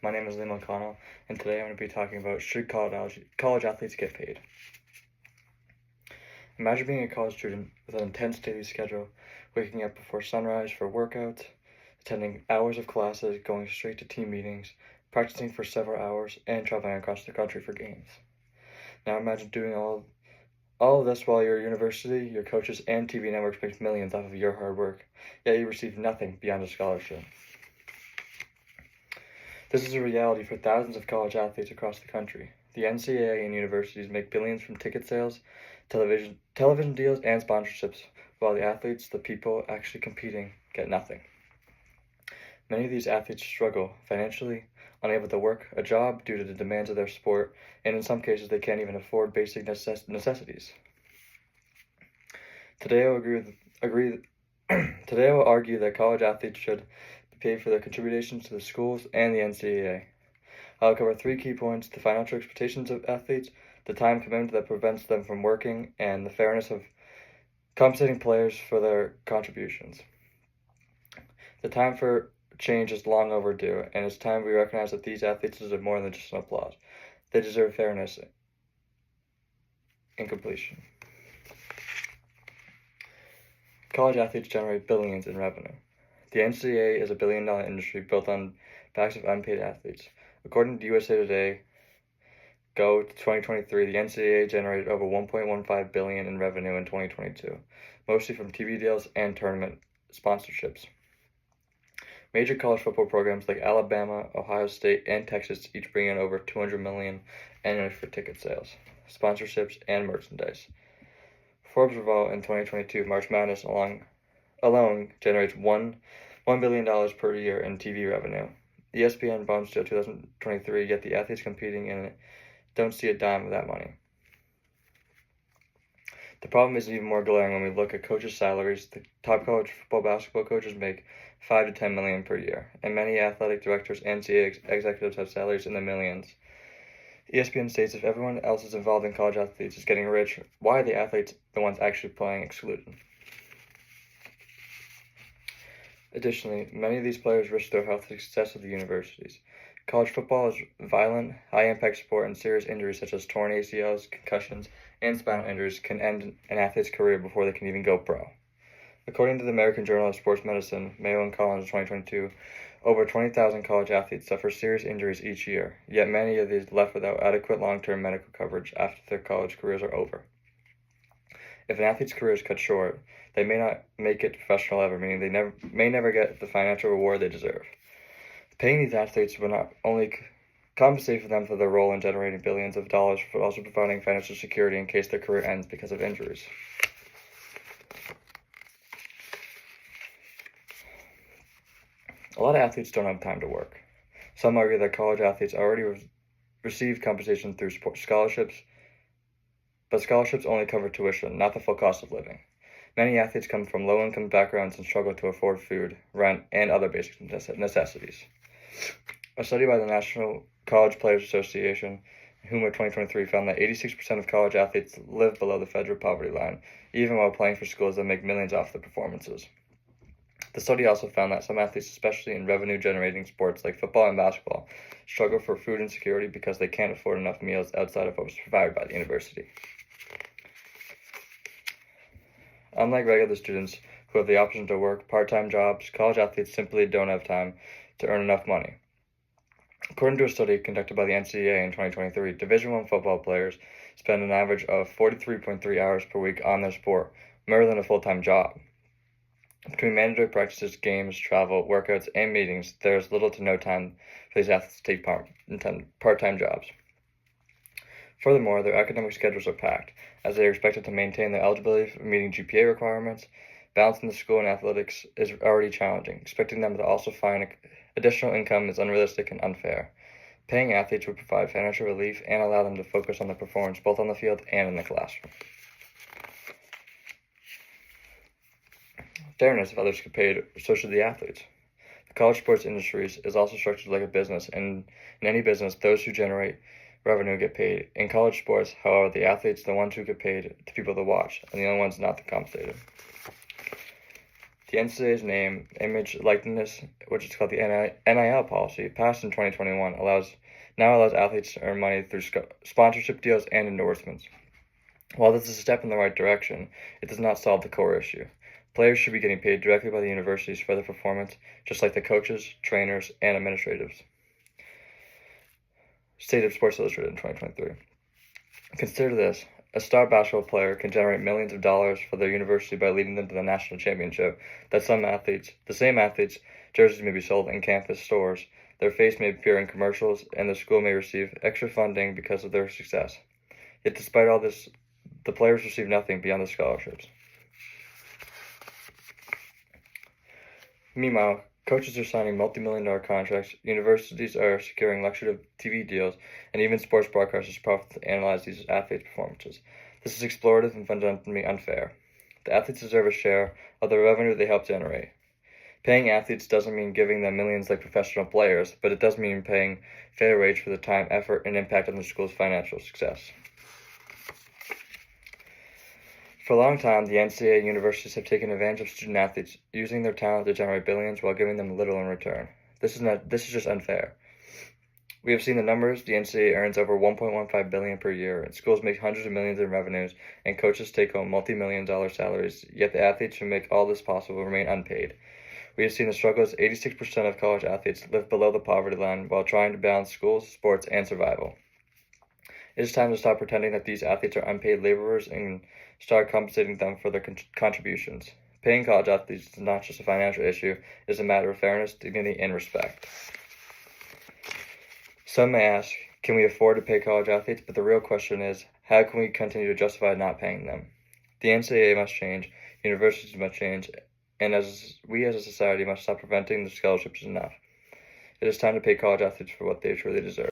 My name is Liam O'Connell, and today I'm going to be talking about should college athletes get paid. Imagine being a college student with an intense daily schedule, waking up before sunrise for workouts, attending hours of classes, going straight to team meetings, practicing for several hours, and traveling across the country for games. Now imagine doing all of this while your university, your coaches, and TV networks make millions off of your hard work, yet you receive nothing beyond a scholarship. This is a reality for thousands of college athletes across the country. The NCAA and universities make billions from ticket sales, television deals, and sponsorships, while the athletes, the people actually competing, get nothing. Many of these athletes struggle financially, unable to work a job due to the demands of their sport, and in some cases they can't even afford basic necessities. Today I will argue that college athletes should be paid for their contributions to the schools and the NCAA. I'll cover 3 key points: the financial expectations of athletes, the time commitment that prevents them from working, and the fairness of compensating players for their contributions. The time for change is long overdue, and it's time we recognize that these athletes deserve more than just an applause. They deserve fairness and completion. College athletes generate billions in revenue. The NCAA is a billion-dollar industry built on backs of unpaid athletes. According to USA Today, Go to 2023, the NCAA generated over $1.15 billion in revenue in 2022, mostly from TV deals and tournament sponsorships. Major college football programs like Alabama, Ohio State, and Texas each bring in over $200 million annually for ticket sales, sponsorships, and merchandise. Forbes Revolt in 2022, March Madness alone generates $1 billion per year in TV revenue. ESPN bumps to 2023, yet the athletes competing in it don't see a dime of that money. The problem is even more glaring when we look at coaches' salaries. The top college football basketball coaches make $5 to $10 million per year, and many athletic directors and NCAA executives have salaries in the millions. ESPN states if everyone else is involved in college athletes is getting rich, why are the athletes the ones actually playing excluded? Additionally, many of these players risk their health and success at the universities. College football is a violent, high-impact sport, and serious injuries such as torn ACLs, concussions, and spinal injuries can end an athlete's career before they can even go pro. According to the American Journal of Sports Medicine, Mayo and Collins 2022, over 20,000 college athletes suffer serious injuries each year, yet many of these left without adequate long-term medical coverage after their college careers are over. If an athlete's career is cut short, they may not make it professional ever, meaning they may never get the financial reward they deserve. Paying these athletes will not only compensate for them for their role in generating billions of dollars, but also providing financial security in case their career ends because of injuries. A lot of athletes don't have time to work. Some argue that college athletes already receive compensation through scholarships, but scholarships only cover tuition, not the full cost of living. Many athletes come from low-income backgrounds and struggle to afford food, rent, and other basic necessities. A study by the National College Players Association, HUMA 2023, found that 86% of college athletes live below the federal poverty line, even while playing for schools that make millions off their performances. The study also found that some athletes, especially in revenue-generating sports like football and basketball, struggle for food insecurity because they can't afford enough meals outside of what was provided by the university. Unlike regular students who have the option to work part-time jobs, college athletes simply don't have time to earn enough money. According to a study conducted by the NCAA in 2023, Division I football players spend an average of 43.3 hours per week on their sport, more than a full-time job. Between mandatory practices, games, travel, workouts, and meetings, there is little to no time for these athletes to take part-time jobs. Furthermore, their academic schedules are packed, as they are expected to maintain their eligibility for meeting GPA requirements. Balancing the school and athletics is already challenging. Expecting them to also find additional income is unrealistic and unfair. Paying athletes would provide financial relief and allow them to focus on their performance both on the field and in the classroom. Fairness: if others get paid, so should the athletes. The college sports industry is also structured like a business, and in any business, those who generate revenue get paid. In college sports, however, the athletes are the ones who get paid, the people to watch, and the only ones not compensated. The NCAA's name, image, likeness, which is called the NIL policy, passed in 2021, now allows athletes to earn money through sponsorship deals and endorsements. While this is a step in the right direction, it does not solve the core issue. Players should be getting paid directly by the universities for their performance, just like the coaches, trainers, and administrators. State of Sports Illustrated in 2023. Consider this. A star basketball player can generate millions of dollars for their university by leading them to the national championship. The same athletes, jerseys may be sold in campus stores, their face may appear in commercials, and the school may receive extra funding because of their success. Yet despite all this, the players receive nothing beyond the scholarships. Meanwhile, coaches are signing multi-million-dollar contracts, universities are securing lucrative TV deals, and even sports broadcasters profit to analyze these athletes' performances. This is exploitative and fundamentally unfair. The athletes deserve a share of the revenue they help generate. Paying athletes doesn't mean giving them millions like professional players, but it does mean paying fair wage for the time, effort, and impact on the school's financial success. For a long time, the NCAA and universities have taken advantage of student athletes, using their talent to generate billions while giving them little in return. This is just unfair. We have seen the numbers. The NCAA earns over $1.15 billion per year, and schools make hundreds of millions in revenues, and coaches take home multi-million-dollar salaries, yet the athletes who make all this possible remain unpaid. We have seen the struggle as 86% of college athletes live below the poverty line while trying to balance schools, sports, and survival. It is time to stop pretending that these athletes are unpaid laborers and start compensating them for their contributions. Paying college athletes is not just a financial issue, it is a matter of fairness, dignity, and respect. Some may ask, can we afford to pay college athletes? But the real question is, how can we continue to justify not paying them? The NCAA must change, universities must change, and we as a society must stop preventing the scholarships enough. It is time to pay college athletes for what they truly deserve.